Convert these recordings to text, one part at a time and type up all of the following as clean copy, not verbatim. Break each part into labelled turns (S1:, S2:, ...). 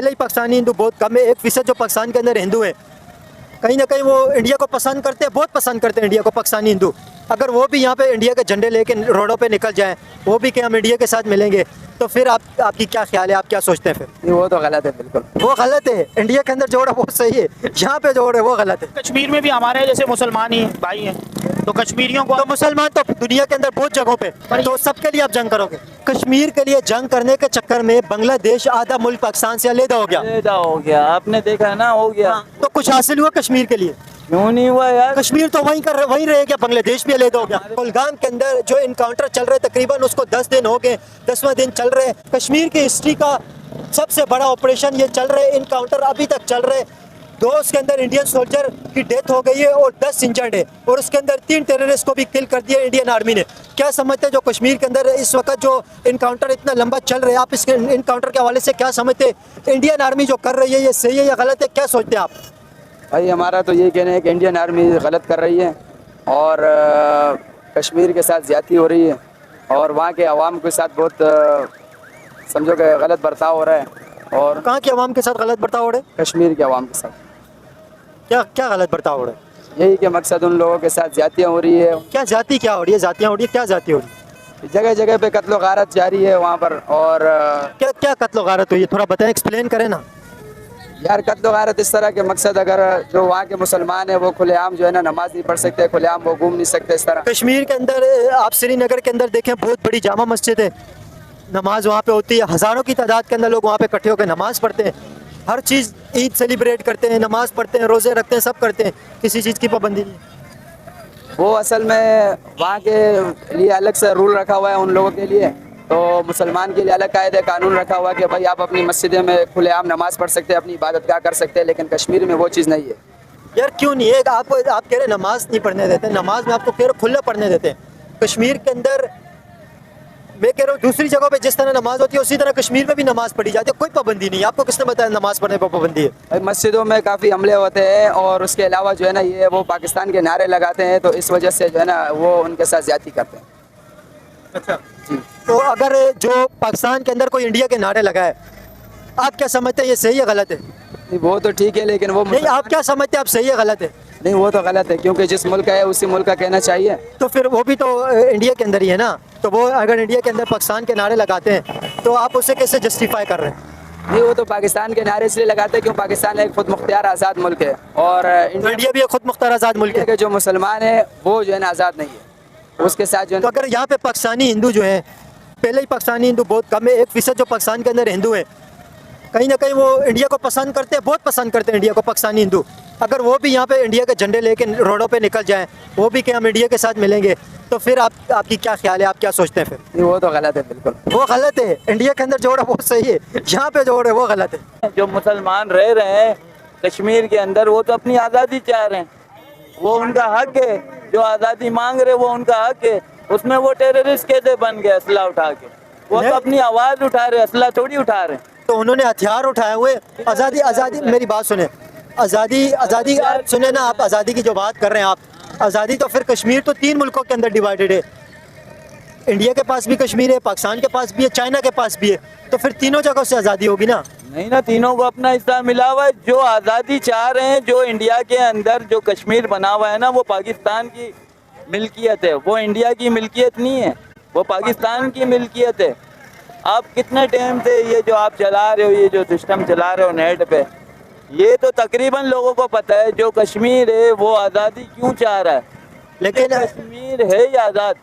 S1: पहले ही पाकिस्तानी हिंदू बहुत कम है, 1% जो पाकिस्तान के अंदर हिंदू है, कहीं ना कहीं वो इंडिया को पसंद करते हैं, बहुत पसंद करते हैं इंडिया को पाकिस्तानी हिंदू। अगर वो भी यहाँ पे इंडिया के झंडे लेके रोडों पे निकल जाएं, वो भी कि हम इंडिया के साथ मिलेंगे, तो फिर आपकी क्या ख्याल है, आप क्या सोचते हैं? फिर
S2: वो तो गलत है, बिल्कुल
S1: वो गलत है। इंडिया के अंदर जोड़ है वो सही है, यहाँ पे जोड़ है वो गलत है।
S3: कश्मीर में भी हमारे जैसे मुसलमान ही भाई हैं, तो कश्मीरियों को
S1: तो मुसलमान तो दुनिया के अंदर बहुत जगहों पे, तो सबके लिए आप जंग करोगे? कश्मीर के लिए जंग करने के चक्कर में बांग्लादेश आधा मुल्क पाकिस्तान से अलग हो गया।
S2: अलग हो गया, आपने देखा है ना, हो गया।
S1: तो कुछ हासिल हुआ कश्मीर के लिए?
S2: क्यों नहीं हुआ यार?
S1: कश्मीर तो वहीं रह गया, बांग्लादेश भी अलग हो गया। कुलगाम के अंदर जो इनकाउंटर चल रहे तकरीबन उसको 10 दिन हो गए, 10वां दिन चल रहे। कश्मीर की हिस्ट्री का सबसे बड़ा ऑपरेशन ये चल रहे, इनकाउंटर अभी तक चल रहे। 2 उसके अंदर इंडियन सोल्जर की डेथ हो गई है और 10 इंजर्ड है, और उसके अंदर 3 टेररिस्ट को भी किल कर दिया इंडियन आर्मी ने। क्या समझते हैं जो कश्मीर के अंदर इस वक्त जो इनकाउंटर इतना लंबा चल रहा है, आप इसके इनकाउंटर के हवाले से क्या समझते हैं? इंडियन आर्मी जो कर रही है ये सही है या गलत है, क्या सोचते हैं आप?
S2: भाई हमारा तो ये कहना है कि इंडियन आर्मी गलत कर रही है और कश्मीर के साथ ज़्यादती हो रही है और वहाँ के अवाम के साथ बहुत समझो कि गलत बर्ताव हो रहा है। और
S1: कहाँ के अवाम के साथ गलत बर्ताव हो रहा है?
S2: कश्मीर के अवाम के साथ
S1: क्या क्या गलत बर्ताव हो रहा है?
S2: यही कि मकसद उन लोगों के साथ ज़्यादतियाँ हो रही है।
S1: क्या जाति क्या हो रही है? जातियाँ हो रही है, क्या जाति हो रही है?
S2: जगह जगह पे कत्ल गारत जारी है वहाँ पर। और
S1: क्या क्या कत्ल गारत हुई है, थोड़ा बताएं, एक्सप्लेन करें ना
S2: यार। कत्ल गारत इस तरह के मकसद, अगर जो वहाँ के मुसलमान है वो खुलेआम जो है ना नमाज नहीं पढ़ सकते, खुलेआम वो घूम नहीं सकते इस तरह।
S1: कश्मीर के अंदर आप श्रीनगर के अंदर देखें, बहुत बड़ी जामा मस्जिद है, नमाज वहाँ पे होती है, हज़ारों की तादाद के अंदर लोग वहाँ पे इकट्ठे होकर नमाज पढ़ते हैं, हर चीज़ ईद सेलिब्रेट करते हैं, नमाज पढ़ते हैं, रोज़े रखते हैं, सब करते हैं, किसी चीज़ की पाबंदी नहीं।
S2: वो असल में वहाँ के लिए अलग से रूल रखा हुआ है उन लोगों के लिए, तो मुसलमान के लिए अलग कायदे कानून रखा हुआ है कि भाई आप अपनी मस्जिदों में खुलेआम नमाज पढ़ सकते हैं, अपनी इबादत क्या कर सकते हैं, लेकिन कश्मीर में वो चीज़ नहीं है।
S1: यार क्यों नहीं है? आप कह रहे नमाज नहीं पढ़ने देते, नमाज में आपको कह रहे खुला पढ़ने देते हैं। कश्मीर के अंदर मैं कह रहा हूँ दूसरी जगहों पे जिस तरह नमाज होती है उसी तरह कश्मीर में भी नमाज पढ़ी जाती है, कोई पाबंदी नहीं है। आपको किसने बताया नमाज पढ़ने पर पाबंदी है?
S2: भाई मस्जिदों में काफ़ी हमले होते हैं और उसके अलावा जो है ना ये वो पाकिस्तान के नारे लगाते हैं, तो इस वजह से जो है ना वो उनके साथ ज्यादती करते हैं।
S1: अच्छा
S2: जी।
S1: तो अगर जो पाकिस्तान के अंदर कोई इंडिया के नारे लगाए, आप क्या समझते हैं ये सही है गलत है?
S2: नहीं वो तो ठीक है, लेकिन वो
S1: नहीं, आप क्या समझते हैं आप सही है गलत है?
S2: नहीं वो तो गलत है, क्योंकि जिस मुल्क का है उसी मुल्क का कहना चाहिए।
S1: तो फिर वो भी तो इंडिया के अंदर ही है ना, तो वो अगर इंडिया के अंदर पाकिस्तान के नारे लगाते हैं तो आप उसे कैसे जस्टिफाई कर रहे हैं?
S2: नहीं वो तो पाकिस्तान के नारे इसलिए लगाते हैं क्यों पाकिस्तान एक खुद मुख्तियार आज़ाद मुल्क है और
S1: इंडिया भी एक खुद मुख्तार आज़ाद मुल्क है।
S2: के जो मुसलमान है वो जो है ना आज़ाद नहीं है, उसके साथ जो है
S1: तो अगर यहाँ पे पाकिस्तानी हिंदू जो है, पहले ही पाकिस्तानी हिंदू बहुत कम है, 1% जो पाकिस्तान के अंदर हिंदू है, कहीं ना कहीं वो इंडिया को पसंद करते हैं, बहुत पसंद करते हैं इंडिया को पाकिस्तानी हिंदू। अगर वो भी यहाँ पे इंडिया के झंडे लेके रोडों पे निकल जाएं, वो भी कि हम इंडिया के साथ मिलेंगे, तो फिर आपकी क्या ख्याल है, आप क्या सोचते हैं? फिर
S2: नहीं वो तो गलत है, बिल्कुल
S1: वो गलत है। इंडिया के अंदर जोड़ है वो सही है, यहाँ पे जोड़ है वो गलत है।
S4: जो मुसलमान रह रहे हैं कश्मीर के अंदर वो तो अपनी आज़ादी चाह रहे हैं, वो उनका हक है, जो आज़ादी मांग रहे वो उनका हक है। उसमें वो टेररिस्ट कैसे बन गए असला उठा के? वो तो अपनी आवाज़ उठा रहे, असला थोड़ी उठा रहे।
S1: तो उन्होंने हथियार उठाए हुए, आज़ादी मेरी बात सुने, आज़ादी सुने ना आप, आज़ादी की जो बात कर रहे हैं आप, आज़ादी तो फिर कश्मीर तो 3 मुल्कों के अंदर डिवाइडेड है, इंडिया के पास भी कश्मीर है, पाकिस्तान के पास भी है, चाइना के पास भी है, तो फिर तीनों जगहों से आज़ादी होगी ना?
S4: नहीं ना, तीनों को अपना हिस्सा मिला हुआ है। जो आज़ादी चाह रहे हैं, जो इंडिया के अंदर जो कश्मीर बना हुआ है ना, वो पाकिस्तान की मिल्कियत है, वो इंडिया की मिल्कियत नहीं है, वो पाकिस्तान की मिल्कियत है। आप कितने टाइम से ये जो आप चला रहे हो, ये जो सिस्टम चला रहे हो नेट पे, ये तो तकरीबन लोगों को पता है जो कश्मीर है वो आज़ादी क्यों चाह रहा है।
S1: लेकिन
S4: कश्मीर है ये आज़ाद,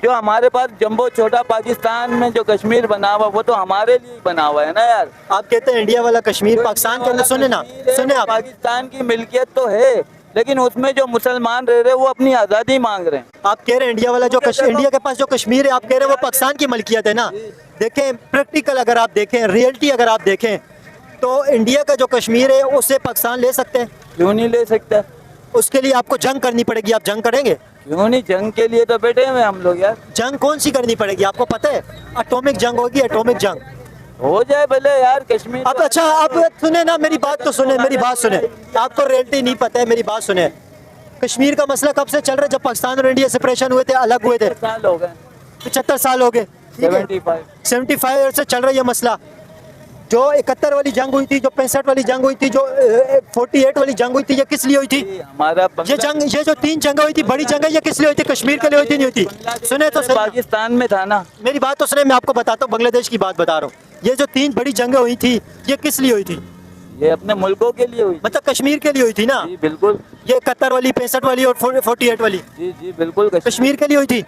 S4: जो हमारे पास जम्बो छोटा पाकिस्तान में जो कश्मीर बना हुआ वो तो हमारे लिए बना हुआ है ना यार।
S1: आप कहते हैं इंडिया वाला कश्मीर पाकिस्तान के अंदर, सुने ना, सुने आप,
S4: पाकिस्तान की मिल्कियत तो है, लेकिन उसमें जो मुसलमान रह रहे हैं वो अपनी आज़ादी मांग रहे हैं।
S1: आप कह रहे हैं इंडिया वाला जो इंडिया के पास जो कश्मीर है, आप कह रहे हैं वो पाकिस्तान की मलकियत है ना? देखें प्रैक्टिकल अगर आप देखें, रियलिटी अगर आप देखें, तो इंडिया का जो कश्मीर है उसे पाकिस्तान ले सकते हैं।
S4: क्यों नहीं ले सकता?
S1: उसके लिए आपको जंग करनी पड़ेगी, आप जंग करेंगे?
S4: क्यों नहीं, जंग के लिए तो बैठे हुए हम लोग यार।
S1: जंग कौन सी करनी पड़ेगी आपको पता है? एटॉमिक जंग होगी, एटॉमिक जंग
S4: हो जाए भले यार कश्मीर।
S1: आप अच्छा आप सुने ना, मेरी बात तो सुने, मेरी बात सुने, आपको रियलिटी नहीं पता है, मेरी बात सुने। कश्मीर का मसला कब से चल रहा है? जब पाकिस्तान और इंडिया सेपरेशन हुए थे, अलग हुए थे,
S4: 75 साल हो गए।
S1: 75 साल हो गए,
S4: 75
S1: 75 से चल रहा है ये मसला। जो 71 वाली जंग हुई थी, जो 65 वाली जंग हुई थी, जो 48 वाली जंग हुई थी, ये किस लिए हुई थी?
S4: हमारा
S1: ये जो 3 जंग हुई थी, बड़ी जंग है, ये किस लिए हुई थी? कश्मीर के लिए हुई थी, नहीं हुई थी? सुने तो सही,
S4: पाकिस्तान में था ना।
S1: मेरी बात तो सुने, मैं आपको बताता हूँ, बांग्लादेश की बात बता रहा हूँ। ये जो 3 बड़ी जंगें हुई थी, ये किस लिए हुई थी?
S4: ये अपने मुल्कों के लिए हुई।
S1: मतलब कश्मीर के लिए हुई थी ना?
S4: जी बिल्कुल।
S1: ये 71 वाली, 65 वाली और 48 वाली
S4: जी जी बिल्कुल
S1: कश्मीर के लिए हुई थी।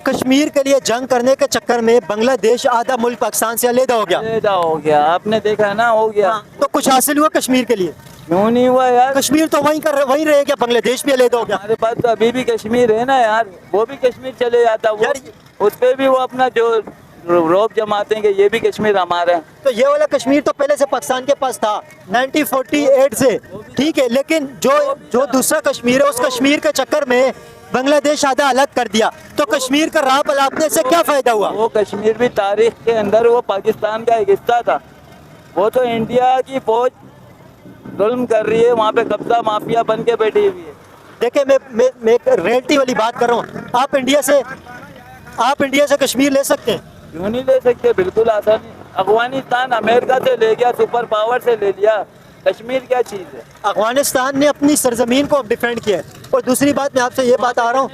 S1: कश्मीर के लिए जंग करने के चक्कर में बांग्लादेश आधा मुल्क पाकिस्तान से अलग हो गया।
S4: अलग हो गया, आपने देखा ना, हो गया।
S1: तो कुछ हासिल हुआ कश्मीर के लिए?
S4: क्यों नहीं हुआ यार?
S1: कश्मीर तो वहीं रह गया, बांग्लादेश भी अलग हो गया।
S4: हमारे पास तो अभी भी कश्मीर है ना यार, वो भी कश्मीर चले जाता वो,
S1: यार
S4: उस पे भी वो अपना जो रोब जमाते हैं कि ये भी कश्मीर हमारा है।
S1: तो ये वाला कश्मीर तो पहले से पाकिस्तान के पास था 1948 से, ठीक है, लेकिन जो दूसरा कश्मीर है, उस कश्मीर के चक्कर में बांग्लादेश आधा अलग कर दिया। तो कश्मीर का राह पलाटने से क्या फायदा हुआ?
S4: वो कश्मीर भी तारीख के अंदर वो पाकिस्तान का एक हिस्सा था। वो तो इंडिया की फौज जुल्म कर रही है, वहाँ पे कब्जा माफिया बन के बैठी हुई है।
S1: देखिए, मैं एक रियलिटी वाली बात कर रहा हूँ। आप इंडिया से कश्मीर ले सकते हैं?
S4: क्यों नहीं ले सकते? बिल्कुल आसानी। अफगानिस्तान अमेरिका से ले गया, सुपर पावर से ले लिया, कश्मीर क्या चीज़ है?
S1: अफगानिस्तान ने अपनी सरजमीन को डिफेंड किया है। और दूसरी बात, मैं आपसे ये बात आ रहा हूँ,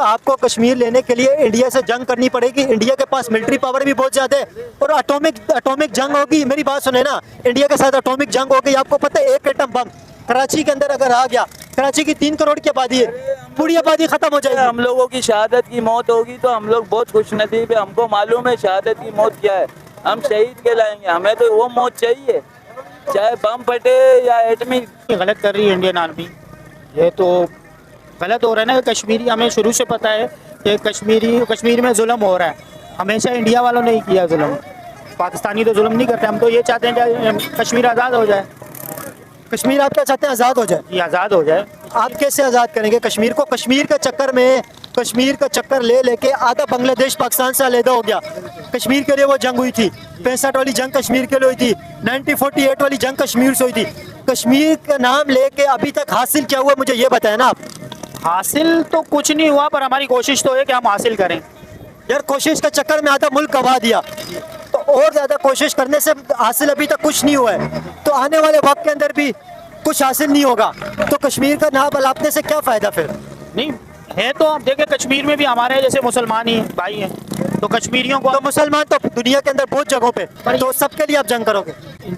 S1: आपको कश्मीर लेने के लिए इंडिया से जंग करनी पड़ेगी। इंडिया के पास मिलिट्री पावर भी बहुत ज्यादा है, और एटॉमिक जंग होगी। मेरी बात सुने ना, इंडिया के साथ एटॉमिक जंग होगी। आपको पता है, एक एटम बम कराची के अंदर अगर आ गया, कराची की 3 करोड़ की आबादी है, पूरी आबादी खत्म हो जाएगी।
S4: हम लोगों की शहादत की मौत होगी तो हम लोग बहुत खुश नसीब है। हमको मालूम है शहादत की मौत क्या है, हम शहीद कहलाएंगे। हमें तो वो मौत चाहिए, चाहे बम फटे या एटमी।
S3: गलत कर रही है इंडियन आर्मी, ये तो गलत हो रहा है ना। कश्मीरी, हमें शुरू से पता है कि कश्मीर में जुल्म हो रहा है। हमेशा इंडिया वालों ने ही किया जुल्म, पाकिस्तानी तो जुल्म नहीं करते। हम तो ये चाहते हैं कि कश्मीर आज़ाद हो जाए।
S1: कश्मीर आप क्या चाहते हैं? आज़ाद हो जाए?
S3: ये आज़ाद हो जाए।
S1: आप कैसे आज़ाद करेंगे कश्मीर को? कश्मीर का चक्कर लेके आधा बांग्लादेश पाकिस्तान से अलग हो गया। कश्मीर के लिए वो जंग हुई थी, 65 वाली जंग कश्मीर के लिए हुई थी, 1948 वाली जंग कश्मीर से हुई थी। कश्मीर का नाम लेके अभी तक हासिल क्या हुआ, मुझे ये बताएं ना आप।
S3: हासिल तो कुछ नहीं हुआ, पर हमारी कोशिश तो है कि हम हासिल करें।
S1: यार, कोशिश के चक्कर में आधा मुल्क गवा दिया, तो और ज्यादा कोशिश करने से हासिल अभी तक कुछ नहीं हुआ है। तो आने वाले वक्त के अंदर भी कुछ हासिल नहीं होगा, तो कश्मीर का नाम अलापने से क्या फायदा फिर?
S3: नहीं है तो आप देखें, कश्मीर में भी हमारे जैसे मुसलमान ही भाई हैं, तो कश्मीरियों को
S1: तो मुसलमान तो दुनिया के अंदर बहुत जगहों पे, तो सबके लिए आप जंग करोगे?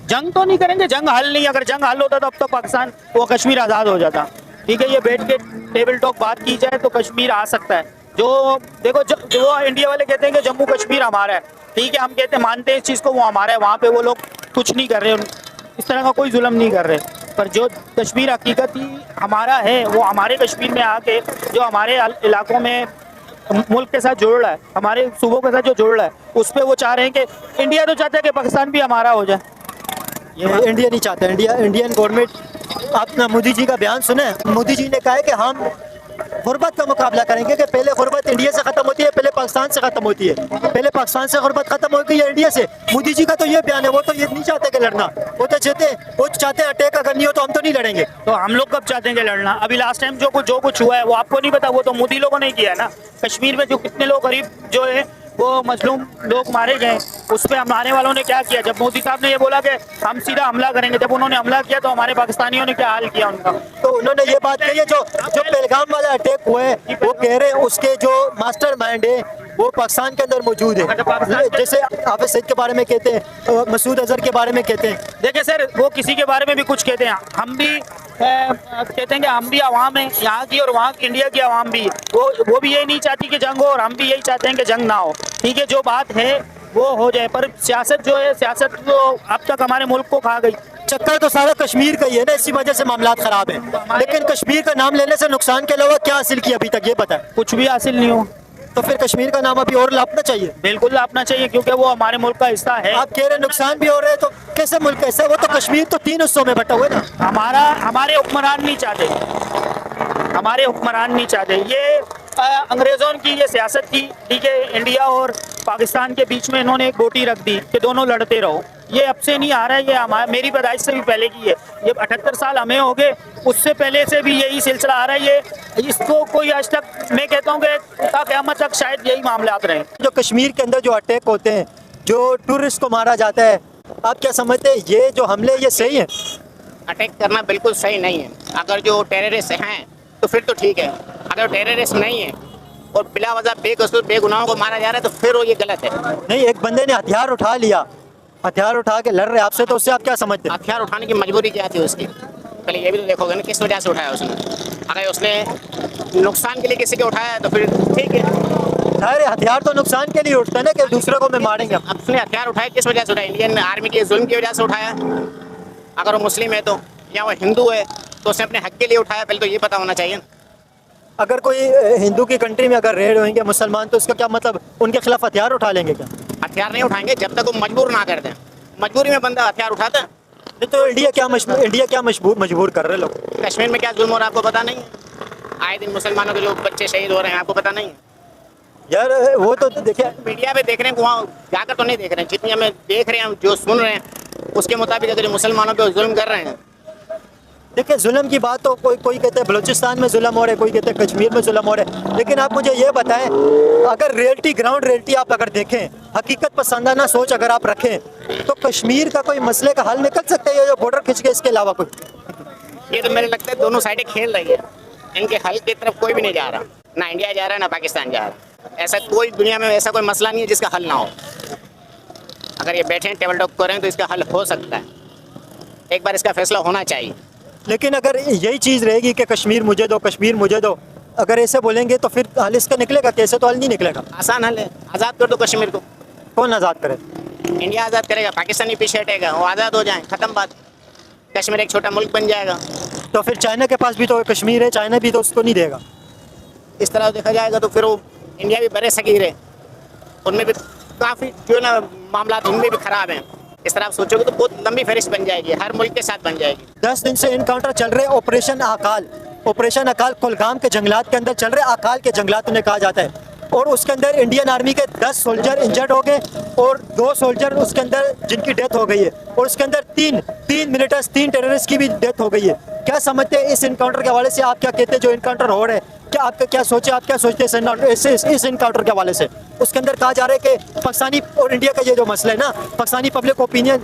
S3: जंग तो नहीं करेंगे, जंग हल नहीं। अगर जंग हल होता तो अब तो पाकिस्तान वो कश्मीर आज़ाद हो जाता। ठीक है, ये बैठ के टेबल टॉक बात की जाए तो कश्मीर आ सकता है। जो देखो, जो इंडिया वाले कहते हैं कि जम्मू कश्मीर हमारा है, ठीक है, हम कहते हैं, मानते हैं इस चीज़ को, वो हमारा है। वहाँ पे वो लोग कुछ नहीं कर रहे, इस तरह का कोई जुल्म नहीं कर रहे। पर जो कश्मीर हकीकती हमारा है, वो हमारे कश्मीर में आके जो हमारे इलाकों में मुल्क के साथ जोड़ रहा है, हमारे सूबों के साथ जो जोड़ रहा है, उस पर वो चाह रहे हैं कि इंडिया तो चाहता है कि पाकिस्तान भी हमारा हो जाए।
S1: ये इंडिया नहीं चाहता। इंडियन गवर्नमेंट, अपना मोदी जी का बयान सुने। मोदी जी ने कहा है कि हम गुर्बत का मुकाबला करेंगे, कि पहले गुर्बत इंडिया से खत्म होती है, पहले पाकिस्तान से खत्म होती है। पहले पाकिस्तान से गुर्बत खत्म होगी या इंडिया से? मोदी जी का तो ये बयान है। वो तो ये नहीं चाहते कि लड़ना, वो चाहते हैं अटैक अगर नहीं हो तो हम तो नहीं लड़ेंगे।
S3: तो हम लोग कब चाहते हैं कि लड़ना? अभी लास्ट टाइम जो कुछ हुआ है वो आपको नहीं पता, वो तो मोदी लोगों ने किया है ना। कश्मीर में जो कितने लोग गरीब जो है वो मजलूम लोग मारे गए, उस पर हमारे वालों ने क्या किया? जब मोदी साहब ने ये बोला कि हम सीधा हमला करेंगे, जब उन्होंने हमला किया तो हमारे पाकिस्तानियों ने क्या हाल किया उनका?
S1: तो उन्होंने ये बात कही है, जो पहलगाम वाला अटैक हुआ है, वो कह रहे हैं उसके जो मास्टरमाइंड है वो पाकिस्तान के अंदर मौजूद है। जैसे हाफिज सईद के बारे में कहते हैं, मसूद अजहर के बारे में कहते हैं।
S3: देखिए सर, वो किसी के बारे में भी कुछ कहते हैं, हम भी कहते हैं कि हम भी आवाम हैं यहाँ की, और वहाँ की इंडिया की आवाम भी, वो भी यही नहीं चाहती कि जंग हो, और हम भी यही चाहते हैं कि जंग ना हो। ठीक है, जो बात है वो हो जाए, पर सियासत जो है, सियासत तो अब तक हमारे मुल्क को खा गई।
S1: चक्कर तो सारा कश्मीर का ही है ना, इसी वजह से मामलात खराब है। लेकिन कश्मीर का नाम लेने से नुकसान के अलावा क्या हासिल किया अभी तक, ये पता है?
S3: कुछ भी हासिल नहीं हो।
S1: तो फिर कश्मीर का नाम अभी और लापना चाहिए?
S3: बिल्कुल लापना चाहिए, क्योंकि वो हमारे मुल्क का हिस्सा है।
S1: आप कह रहे नुकसान भी हो रहे हैं, तो कैसे मुल्क कैसा? वो तो कश्मीर तो 3 हिस्सों में बटा हुआ है ना।
S3: हमारे हुक्मरान नहीं चाहते, हमारे हुक्मरान नहीं चाहते। ये अंग्रेज़ों की ये सियासत थी, ठीक है, इंडिया और पाकिस्तान के बीच में इन्होंने एक गोटी रख दी कि दोनों लड़ते रहो। ये अब से नहीं आ रहा है, ये मेरी पैदाइश से भी पहले की है। ये 78 साल हमें हो गए, उससे पहले से भी यही सिलसिला आ रहा है। ये इसको कोई आज तक, मैं कहता हूँ कि क़यामत तक शायद यही मामले रहे।
S1: जो कश्मीर के अंदर जो अटैक होते हैं, जो टूरिस्ट को मारा जाता है, आप क्या समझते हैं ये जो हमले ये सही है?
S5: अटैक करना बिल्कुल सही नहीं है। अगर जो टेररिस्ट हैं तो फिर तो ठीक है, अगर टेररिस्ट नहीं है और बिला वजह बेकसूर बेगुनाहों को मारा जा रहा है तो फिर वो ये गलत है।
S1: नहीं, एक बंदे ने हथियार उठा लिया, हथियार उठा के लड़ रहे आपसे, तो उससे आप क्या समझते हैं?
S5: हथियार उठाने की मजबूरी क्या थी उसकी? पहले ये भी तो देखोगे ना किस वजह से उठाया उसने। अगर उसने नुकसान के लिए किसी के उठाया है तो फिर ठीक है।
S1: अरे हथियार तो नुकसान के लिए उठता है ना, कि दूसरे को मैं मारेंगे।
S5: अब उसने हथियार उठाया किस वजह से उठाया? इंडियन आर्मी के जुल्म की वजह से उठाया। अगर वो मुस्लिम है तो या वो हिंदू है तो उसने अपने हक के लिए उठाया, पहले तो ये पता होना चाहिए।
S1: अगर कोई हिंदू की कंट्री में अगर रेड होंगे मुसलमान, तो उसका क्या मतलब उनके खिलाफ हथियार उठा लेंगे क्या?
S5: हथियार नहीं उठाएंगे जब तक वो मजबूर ना कर दें। मजबूरी में बंदा हथियार उठाता है।
S1: नहीं तो इंडिया क्या मजबूर कर रहे लोग?
S5: कश्मीर में क्या जुल्म हो रहा है आपको पता नहीं है? आए दिन मुसलमानों के लोग बच्चे शहीद हो रहे हैं, आपको पता नहीं है?
S1: यार वो तो देखिए,
S5: मीडिया पे देख रहे हैं, वहाँ जाकर तो नहीं देख रहे हैं। जितनी हमें देख रहे हैं, जो सुन रहे हैं उसके मुताबिक अगर मुसलमानों पे जुल्म कर रहे हैं।
S1: देखिए जुल्म की बात तो कोई कहते हैं बलूचिस्तान में जुल्म हो रहा है, कोई कहते हैं कश्मीर में जुल्म हो रहा है, लेकिन आप मुझे ये बताएं, अगर रियलिटी ग्राउंड रियलिटी आप अगर देखें, हकीकत पसंदाना सोच अगर आप रखें, तो कश्मीर का कोई मसले का हल निकल सकता है ये जो बॉर्डर खिंच के, इसके अलावा कोई?
S5: ये तो मेरे लगता है दोनों साइडें खेल रही है, इनके हल की तरफ कोई भी नहीं जा रहा, ना इंडिया जा रहा है ना पाकिस्तान जा रहा है। ऐसा कोई दुनिया में ऐसा कोई मसला नहीं है जिसका हल ना हो। अगर ये बैठे टेबल टॉक करें तो इसका हल हो सकता है, एक बार इसका फैसला होना चाहिए।
S1: लेकिन अगर यही चीज़ रहेगी कि कश्मीर मुझे दो, कश्मीर मुझे दो, अगर ऐसे बोलेंगे तो फिर हल इसका निकलेगा कैसे? तो हल नहीं निकलेगा।
S5: आसान हल है, आज़ाद कर दो कश्मीर को।
S1: कौन आज़ाद करे?
S5: इंडिया आज़ाद करेगा, पाकिस्तानी पीछे हटेगा, वो आज़ाद हो जाए, ख़त्म बात। कश्मीर एक छोटा मुल्क बन जाएगा।
S1: तो फिर चाइना के पास भी तो कश्मीर है, चाइना भी तो उसको नहीं देगा।
S5: इस तरह देखा जाएगा तो फिर वो इंडिया भी बड़े सगीर है, उनमें भी काफ़ी जो है ना मामला उनमें भी ख़राब हैं। इस तरह आप सोचोगे तो बहुत लंबी फहरिस्त बन जाएगी, हर मुल्क के साथ बन जाएगी।
S1: 10 दिन से इनकाउंटर चल रहे, ऑपरेशन अकाल कुलगाम के जंगलात के अंदर चल रहे, अकाल के जंगलात उन्हें कहा जाता है, और उसके अंदर इंडियन आर्मी के 10 सोल्जर इंजर्ड हो गए और 2 सोल्जर उसके अंदर जिनकी डेथ हो गई है, और उसके अंदर 3 मिलिटेंट्स 3 टेररिस्ट की भी डेथ हो गई है। क्या समझते हैं इस इनकाउंटर के हवाले से? आप क्या कहते हैं जो इनकाउंटर हो रहे हैं, क्या आपका क्या सोचे, आप क्या सोचते हैं इस इनकाउंटर के हवाले से? उसके अंदर कहा जा रहा है कि पाकिस्तानी और इंडिया का ये जो मसला है ना, पाकिस्तानी पब्लिक ओपिनियन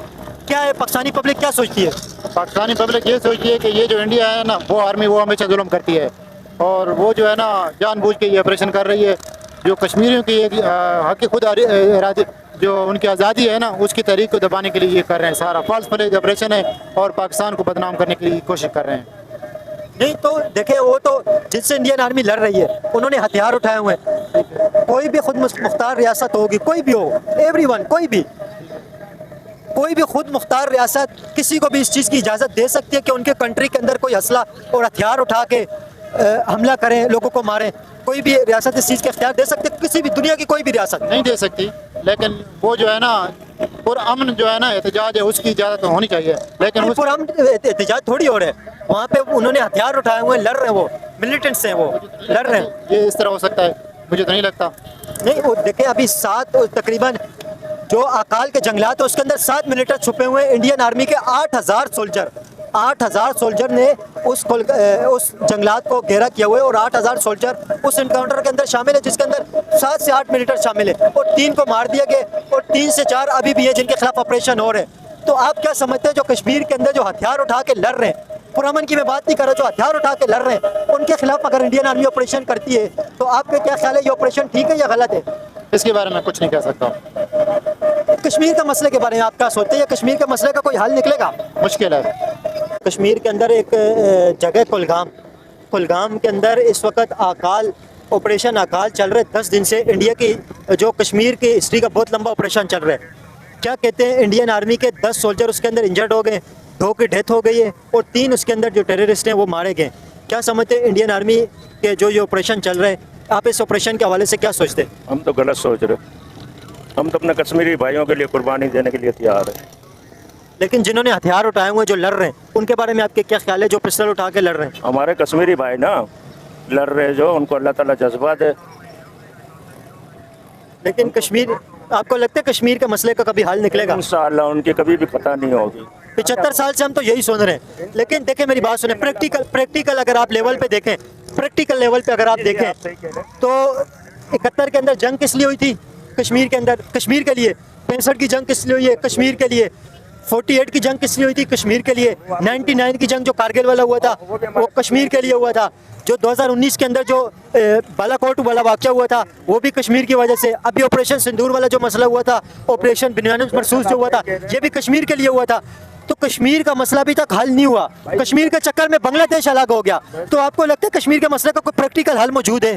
S1: क्या है, पाकिस्तानी पब्लिक क्या सोचती है?
S6: पाकिस्तानी पब्लिक ये सोचती है कि ये जो इंडिया है ना, वो आर्मी वो हमेशा जुल्म करती है, और वो जो है ना जानबूझ के ये ऑपरेशन कर रही है। जो कश्मीरियों की हक खुद इरादे जो उनकी आज़ादी है ना, उसकी तहरीक को दबाने के लिए ये कर रहे हैं। सारा फॉल्स फ्लैग ऑपरेशन है और पाकिस्तान को बदनाम करने के लिए कोशिश कर रहे हैं।
S1: नहीं तो देखे, वो तो जिससे इंडियन आर्मी लड़ रही है उन्होंने हथियार उठाए हुए हैं। कोई भी खुद मुख्तार रियासत होगी, कोई भी हो, एवरीवन, कोई भी खुद मुख्तार रियासत किसी को भी इस चीज़ की इजाज़त दे सकती है कि उनके कंट्री के अंदर कोई असला और हथियार उठा के हमला करें, लोगों को मारें। कोई भी रियासत इस चीज़ के अख्तियार दे सकते, किसी भी दुनिया की कोई भी रियासत
S6: नहीं दे सकती, लेकिन वो जो है ना पुरअमन जो है ना एहतजाज है, उसकी इजाज़त होनी चाहिए। लेकिन
S1: पुरअमन एहतजाज थोड़ी हो रहे हैं, वहाँ पे उन्होंने हथियार उठाए हुए लड़ रहे हैं, वो मिलिटेंट्स हैं, वो लड़ रहे हैं।
S6: ये इस तरह हो सकता है? मुझे तो नहीं लगता।
S1: नहीं, वो देखें अभी 7 तकरीबन जो अकाल के जंगलात है उसके अंदर 7 मिलिटेंट छुपे हुए हैं। इंडियन आर्मी के 8,000 सोल्जर ने उस जंगलात को घेरा किया हुआ है, और 8,000 सोल्जर उस इनकाउंटर के अंदर शामिल है, जिसके अंदर 7 से 8 मिलिटेंट शामिल है, और 3 को मार दिया गया, और 3 से 4 अभी भी है जिनके खिलाफ ऑपरेशन हो रहे हैं। तो आप क्या समझते हैं जो कश्मीर के अंदर जो हथियार उठा के लड़ रहे हैं, पुरअमन की मैं बात नहीं कर रहा, जो हथियार उठा के लड़ रहे हैं, उनके खिलाफ अगर इंडियन आर्मी ऑपरेशन करती है तो आपका क्या ख्याल है, ये ऑपरेशन ठीक है या गलत है?
S6: इसके बारे में कुछ नहीं कह सकता।
S1: कश्मीर के मसले के बारे में आप क्या सोचते हैं? कश्मीर के मसले का कोई हल निकलेगा?
S6: मुश्किल है।
S1: कश्मीर के अंदर एक जगह कुलगाम के अंदर इस वक्त ऑपरेशन अकाल चल रहे। 10 दिन से इंडिया की जो कश्मीर की हिस्ट्री का बहुत लंबा ऑपरेशन चल रहा है। क्या कहते हैं, इंडियन आर्मी के 10 सोल्जर उसके अंदर इंजर्ड हो गए, 2 की डेथ हो गई है, और 3 उसके अंदर जो टेररिस्ट हैं वो मारे गए। क्या समझते हैं इंडियन आर्मी के जो ये ऑपरेशन चल रहे हैं, आप इस ऑपरेशन के हवाले से क्या सोचते हैं?
S7: हम तो गलत सोच रहे, हम तो अपने कश्मीरी भाइयों के लिए कुर्बानी देने के लिए तैयार है।
S1: लेकिन जिन्होंने हथियार उठाए हुए जो लड़ रहे हैं, उनके बारे में आपके क्या ख्याल है, जो पिस्टल उठा के लड़ रहे हैं?
S7: हमारे कश्मीरी भाई ना लड़ रहे, जो उनको अल्लाह ताला जज्बा दे।
S1: लेकिन कश्मीर, आपको लगता है कश्मीर के मसले का कभी हल निकलेगा?
S7: इंशाअल्लाह उनकी कभी भी खता नहीं होगी।
S1: 75 साल से हम तो यही सुन रहे हैं। लेकिन देखें, मेरी बात सुने, प्रैक्टिकल अगर आप लेवल पे देखें, प्रैक्टिकल लेवल पे अगर आप देखें तो 71 के अंदर जंग किस लिए हुई थी? कश्मीर के अंदर, कश्मीर के लिए। 65 की जंग किस लिए हुई है? कश्मीर के लिए। 48 की जंग किस लिए हुई थी? कश्मीर के लिए। 99 की जंग जो कारगिल वाला हुआ था वो कश्मीर के लिए हुआ था। जो 2019 के अंदर जो बालाकोट वाला वाक़या हुआ था वो भी कश्मीर की वजह से। अभी ऑपरेशन सिंदूर वाला जो मसला हुआ था, ऑपरेशन बिनयामिन मरसूस जो हुआ था, ये भी कश्मीर के लिए हुआ था। तो कश्मीर का मसला अभी तक हल नहीं हुआ। कश्मीर के चक्कर में बांग्लादेश अलग हो गया। तो आपको लगता है कश्मीर के मसले का कोई प्रैक्टिकल हल मौजूद है?